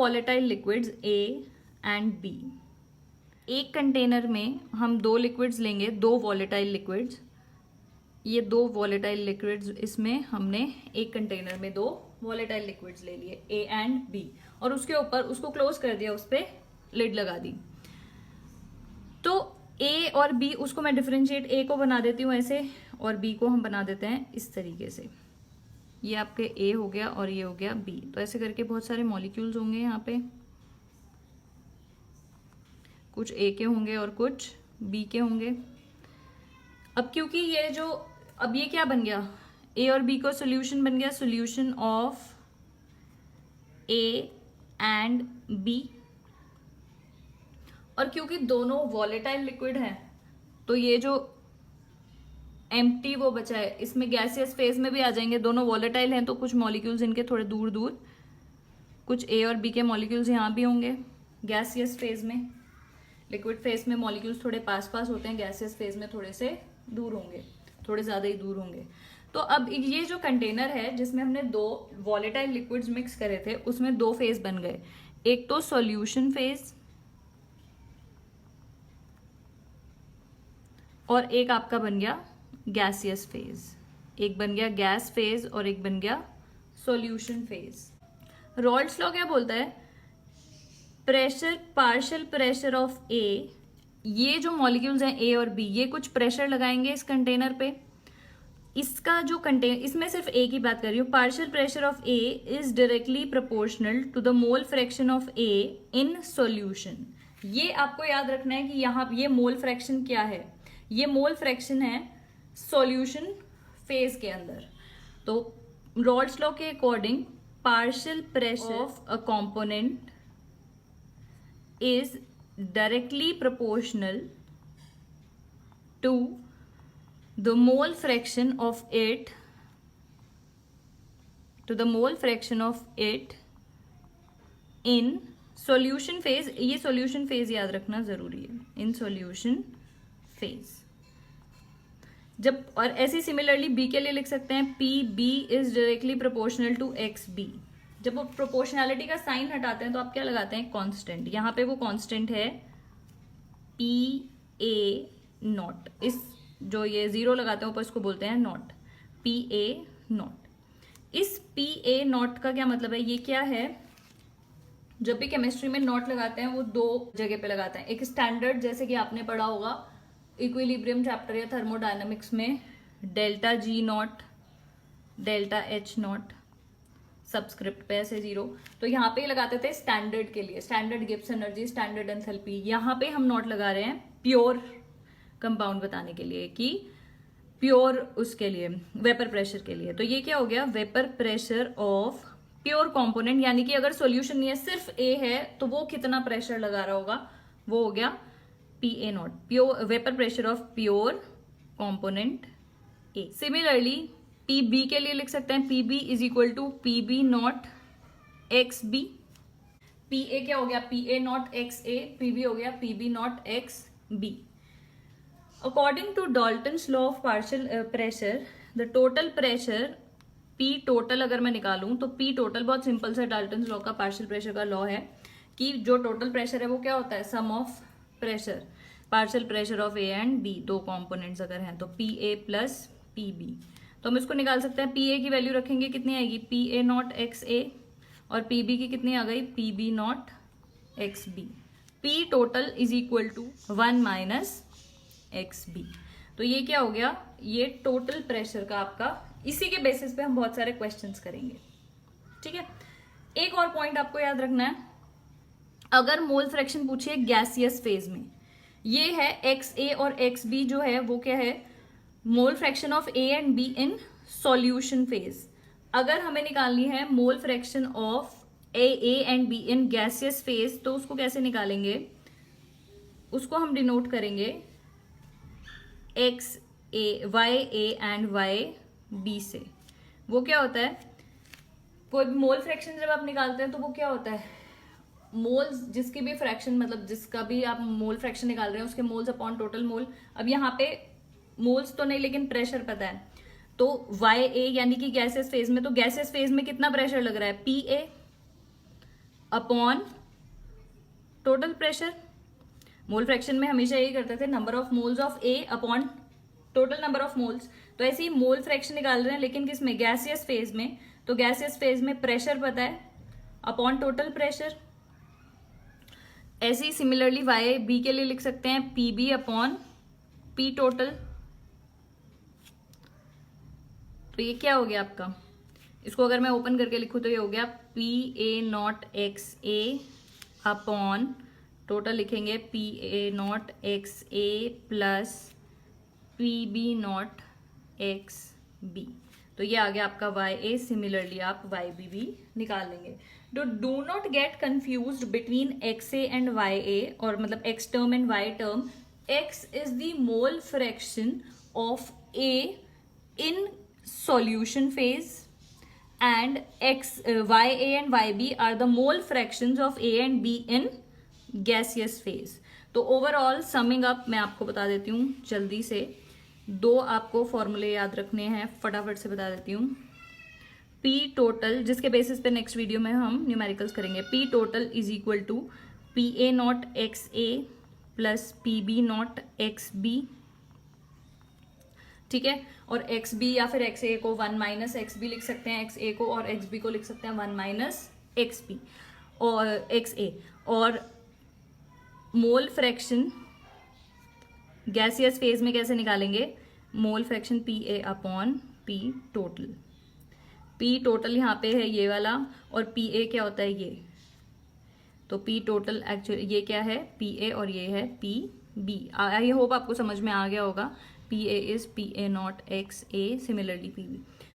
Volatile liquids A and B. एक container में हम दो लिक्विड्स लेंगे, दो वॉलेटाइल लिक्विड्स। ये दो वॉलेटाइल लिक्विड्स, इसमें हमने एक कंटेनर में दो वॉलेटाइल लिक्विड्स ले लिए ए एंड बी, और उसके ऊपर उसको क्लोज कर दिया, उस पर लिड लगा दी। तो ए और बी, उसको मैं डिफरेंशिएट, ए को बना देती हूँ ऐसे और बी को हम बना देते हैं इस तरीके से। ये आपके ए हो गया और ये हो गया बी। तो ऐसे करके बहुत सारे मॉलिक्यूल्स होंगे यहाँ पे, कुछ ए के होंगे और कुछ बी के होंगे। अब क्योंकि ये जो, अब ये क्या बन गया, ए और बी को सोल्यूशन बन गया, solution of A and B. और क्योंकि दोनों वॉलेटाइल लिक्विड हैं तो ये जो एम्प्टी वो बचा है, इसमें गैसियस फेज में भी आ जाएंगे। दोनों वॉलेटाइल हैं तो कुछ मॉलिक्यूल्स इनके थोड़े दूर दूर, कुछ ए और बी के मॉलिक्यूल्स यहाँ भी होंगे गैसियस फेज में। लिक्विड फेज में मॉलिक्यूल्स थोड़े पास पास होते हैं, गैसियस फेज में थोड़े से दूर होंगे, थोड़े ज्यादा ही दूर होंगे। तो अब ये जो कंटेनर है जिसमें हमने दो वॉलेटाइल लिक्विड्स मिक्स करे थे, उसमें दो फेज बन गए। एक तो सॉल्यूशन फेज और एक आपका बन गया गैसियस फेज। एक बन गया गैस फेज और एक बन गया सॉल्यूशन फेज। रॉल्ड्स लॉ क्या बोलता है, प्रेशर, पार्शियल प्रेशर ऑफ ए, ये जो मॉलिक्यूल्स हैं ए और बी, ये कुछ प्रेशर लगाएंगे इस कंटेनर पे। इसका जो कंटेनर, इसमें सिर्फ ए की बात कर रही हूँ, partial pressure of A is directly proportional to the mole fraction of A in solution. ये आपको याद रखना है कि यहाँ ये मोल फ्रैक्शन क्या है, ये मोल फ्रैक्शन है सॉल्यूशन फेज के अंदर। तो रॉल्ड्स लॉ के according partial pressure of a component is directly proportional to the mole fraction of it, in solution phase। ये solution phase याद रखना जरूरी है, in solution phase। जब, और ऐसे सिमिलरली बी के लिए लिख सकते हैं P B is directly proportional to X B. जब वो प्रोपोर्शनैलिटी का साइन हटाते हैं तो आप क्या लगाते हैं, कांस्टेंट। यहाँ पे वो कांस्टेंट है पी ए नॉट। इस जो ये जीरो लगाते हैं ऊपर, इसको बोलते हैं नॉट, पी ए नॉट। इस पी ए नॉट का क्या मतलब है, ये क्या है, जब भी केमिस्ट्री में नॉट लगाते हैं वो दो जगह पे लगाते हैं। एक स्टैंडर्ड, जैसे कि आपने पढ़ा होगा इक्विलिब्रियम चैप्टर या थर्मोडायनामिक्स में, delta G not, delta H not, subscript पे ऐसे जीरो। तो यहाँ पे लगाते थे स्टैंडर्ड के लिए, standard Gibbs energy, standard enthalpy. यहाँ पे हम नॉट लगा रहे हैं प्योर कंपाउंड बताने के लिए, कि प्योर उसके लिए, वेपर प्रेशर के लिए। तो ये क्या हो गया, vapour pressure of pure component, यानी कि अगर सॉल्यूशन नहीं है, सिर्फ ए है, तो वो कितना प्रेशर लगा रहा होगा, वो हो गया P A naught, pure vapour pressure of pure component A. Similarly P B के लिए लिख सकते हैं P B is equal to P B not x B. P A क्या हो गया, P A not x A, P B हो गया P B not x B. According to Dalton's law of partial pressure, the total pressure P total अगर मैं निकालूं तो P total, बहुत सिंपल सा डाल्टन्स लॉ का पार्शियल प्रेशर का लॉ है कि जो टोटल प्रेशर है वो क्या होता है, sum of pressure, partial pressure of A and B, दो कंपोनेंट्स अगर हैं तो P A plus P B. तो हम इसको निकाल सकते हैं, पी ए की वैल्यू रखेंगे कितनी आएगी, P A not x A, और पी बी की कितनी आ गई, P B not x B. P total is equal to 1 minus X B. तो ये क्या हो गया, ये टोटल प्रेशर का आपका, इसी के बेसिस पे हम बहुत सारे क्वेश्चंस करेंगे। ठीक है, एक और पॉइंट आपको याद रखना है, अगर मोल फ्रैक्शन पूछिए गैसियस फेज में, ये है एक्स ए और एक्स बी जो है वो क्या है, mole fraction of A and B in solution phase. अगर हमें निकालनी है mole fraction of A and B in gaseous phase, तो उसको कैसे निकालेंगे, उसको हम डिनोट करेंगे X A, Y A and Y B से। वो क्या होता है, कोई मोल फ्रैक्शन जब आप निकालते हैं तो वो क्या होता है, मोल्स, जिसकी भी फ्रैक्शन, मतलब जिसका भी आप मोल फ्रैक्शन निकाल रहे हैं उसके मोल्स अपॉन टोटल मोल। अब यहाँ पे मोल्स तो नहीं लेकिन प्रेशर पता है, तो वाई ए यानी कि गैसेस फेज में, तो गैसेस फेज में कितना प्रेशर लग रहा है, P A, upon total pressure. Mole fraction में हमेशा यही करते थे, number of moles of A upon total number of moles. तो ऐसे ही मोल फ्रैक्शन निकाल रहे हैं, लेकिन किसमें, गैसियस फेज में। तो गैसियस फेज में प्रेशर पता है अपॉन टोटल प्रेशर। ऐसे ही सिमिलरली वाई बी के लिए लिख सकते हैं P B upon P total. तो ये क्या हो गया आपका, इसको अगर मैं ओपन करके लिखूं तो ये हो गया P A not x A upon total लिखेंगे P A not x A plus P B not x B. तो ये आ गया आपका वाई ए। सिमिलरली आप वाई बी भी निकाल लेंगे। तो do not get confused between x A and y A, और मतलब x term and y term. X is the mole fraction of A in solution phase and YA and YB are the mole fractions of A and B in gaseous phase। तो overall summing up मैं आपको बता देती हूँ जल्दी से। दो आपको फॉर्मूले याद रखने हैं, फटाफट से बता देती हूँ। P टोटल, जिसके बेसिस पे नेक्स्ट वीडियो में हम न्यूमेरिकल्स करेंगे। P total is equal to PA naught XA plus PB naught XB, ठीक है। और एक्स बी या फिर एक्स ए को 1 माइनस एक्स बी लिख सकते हैं, एक्स ए को, और एक्स बी को लिख सकते हैं 1 माइनस एक्स बी और एक्स ए। और मोल फ्रैक्शन गैसियस फेज में कैसे निकालेंगे, mole fraction P A upon P total. P total यहाँ पे है ये वाला, और पी ए क्या होता है ये। तो पी टोटल एक्चुअली ये क्या है, पी ए, और ये है पी बी। आई होप आपको समझ में आ गया होगा। P A is P A not x A, similarly P B.